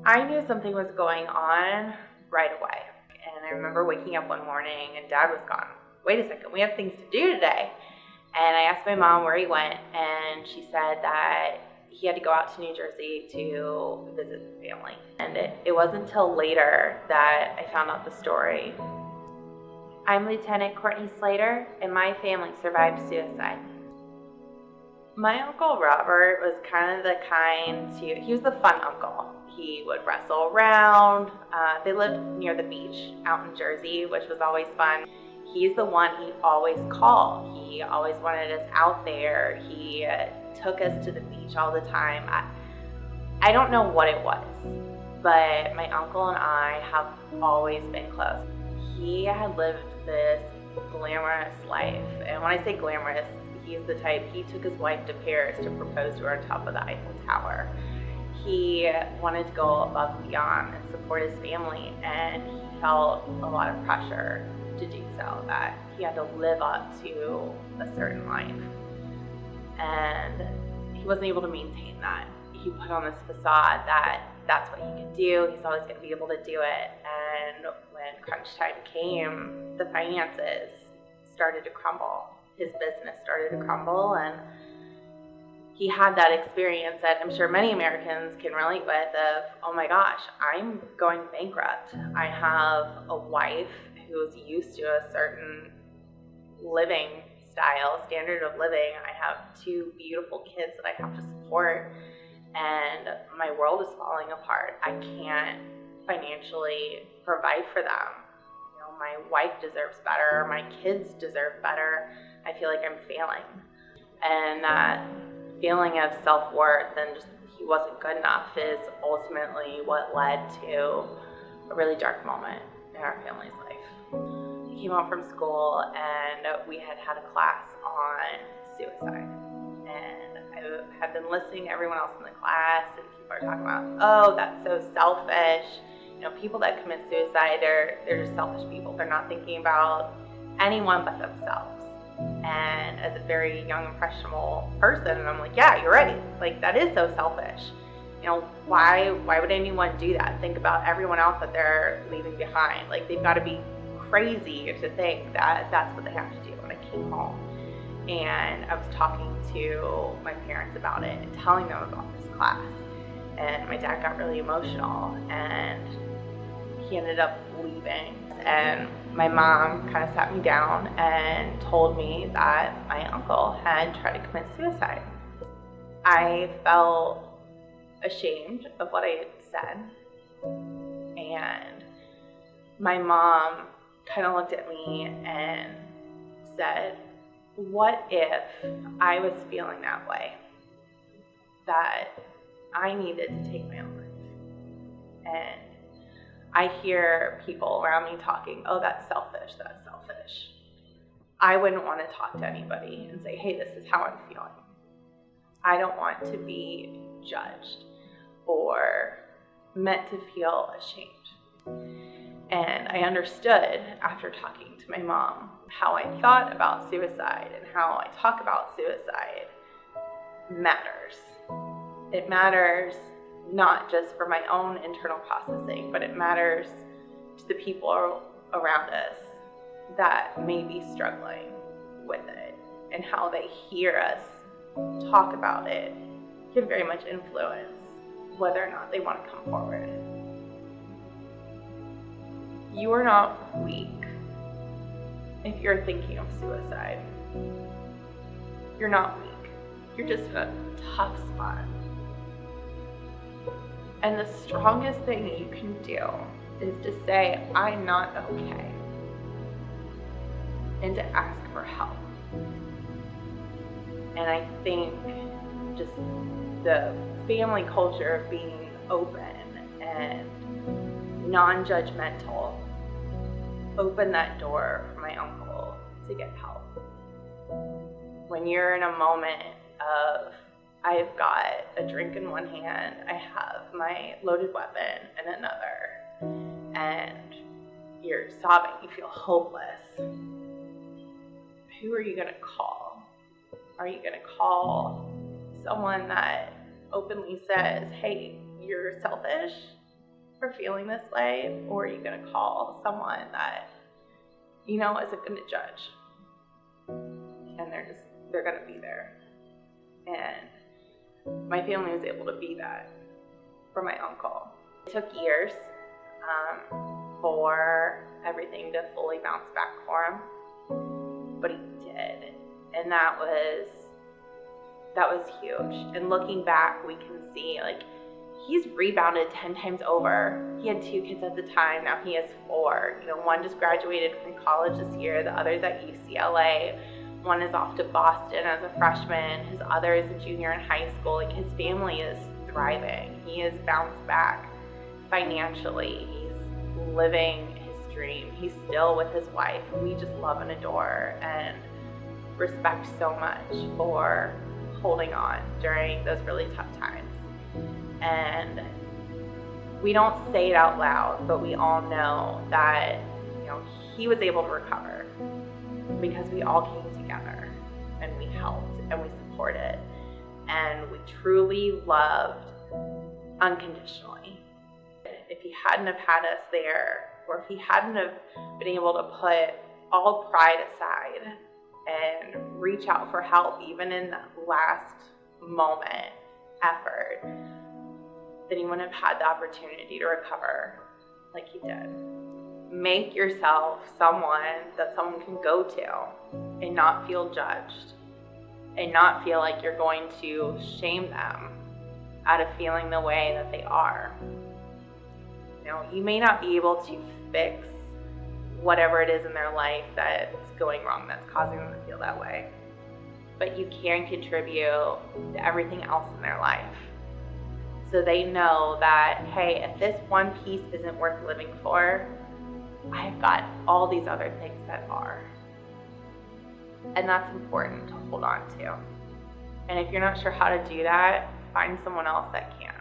I knew something was going on right away. And I remember waking up one morning and Dad was gone. Wait a second, we have things to do today. And I asked my mom where he went, and she said that he had to go out to New Jersey to visit the family. And it wasn't until later that I found out the story. I'm Lieutenant Courtney Slater, and my family survived suicide. My Uncle Robert was he was the fun uncle. He would wrestle around. They lived near the beach out in Jersey, which was always fun. He's the one he always called. He always wanted us out there. He took us to the beach all the time. I don't know what it was, but my uncle and I have always been close. He had lived this glamorous life. And when I say glamorous, he's the type, he took his wife to Paris to propose to her on top of the Eiffel Tower. He wanted to go above and beyond and support his family, and he felt a lot of pressure to do so, that he had to live up to a certain life. And he wasn't able to maintain that. He put on this facade that that's what he could do, he's always going to be able to do it. And when crunch time came, the finances started to crumble. His business started to crumble, and he had that experience that I'm sure many Americans can relate with of, oh my gosh, I'm going bankrupt. I have a wife who's used to a certain living style, standard of living. I have two beautiful kids that I have to support, and my world is falling apart. I can't financially provide for them. You know, my wife deserves better, my kids deserve better. I feel like I'm failing. And that feeling of self-worth and just he wasn't good enough is ultimately what led to a really dark moment in our family's life. He came home from school and we had a class on suicide. And I had been listening to everyone else in the class, and people are talking about, oh, that's so selfish. You know, people that commit suicide, they're just selfish people. They're not thinking about anyone but themselves. And as a very young, impressionable person, I'm like, yeah, you're right. Like, that is so selfish. You know, why would anyone do that? Think about everyone else that they're leaving behind. Like, they've got to be crazy to think that that's what they have to do. When I came home and I was talking to my parents about it and telling them about this class, and my dad got really emotional and he ended up leaving. And my mom kind of sat me down and told me that my uncle had tried to commit suicide. I felt ashamed of what I had said. And my mom kind of looked at me and said, what if I was feeling that way? That I needed to take my own life. And I hear people around me talking, oh, that's selfish, that's selfish. I wouldn't want to talk to anybody and say, hey, this is how I'm feeling. I don't want to be judged or meant to feel ashamed. And I understood after talking to my mom how I thought about suicide and how I talk about suicide matters. It matters not just for my own internal processing, but it matters to the people around us that may be struggling with it, and how they hear us talk about it can very much influence whether or not they want to come forward. You are not weak if you're thinking of suicide. You're not weak. You're just in a tough spot. And the strongest thing you can do is to say, I'm not okay, and to ask for help. And I think just the family culture of being open and non-judgmental opened that door for my uncle to get help. When you're in a moment of, I've got a drink in one hand, I have my loaded weapon in another, and you're sobbing, you feel hopeless, who are you going to call? Are you going to call someone that openly says, hey, you're selfish, for feeling this way, or are you going to call someone that you know isn't going to judge? And they're going to be there. And my family was able to be that for my uncle. It took years for everything to fully bounce back for him, but he did. And that was huge. And looking back, we can see, like, he's rebounded 10 times over. He had 2 kids at the time, now he has 4. You know, one just graduated from college this year, the other's at UCLA. One is off to Boston as a freshman, his other is a junior in high school. Like, his family is thriving. He has bounced back financially. He's living his dream. He's still with his wife, who we just love and adore and respect so much for holding on during those really tough times. And we don't say it out loud, but we all know that, you know, he was able to recover because we all came together and we helped and we supported and we truly loved unconditionally. If he hadn't have had us there, or if he hadn't have been able to put all pride aside and reach out for help even in that last moment effort, then he wouldn't have had the opportunity to recover like he did. Make yourself someone that someone can go to and not feel judged and not feel like you're going to shame them out of feeling the way that they are. You know, you may not be able to fix whatever it is in their life that's going wrong that's causing them to feel that way, but you can contribute to everything else in their life. So they know that, hey, if this one piece isn't worth living for, I've got all these other things that are. And that's important to hold on to. And if you're not sure how to do that, find someone else that can.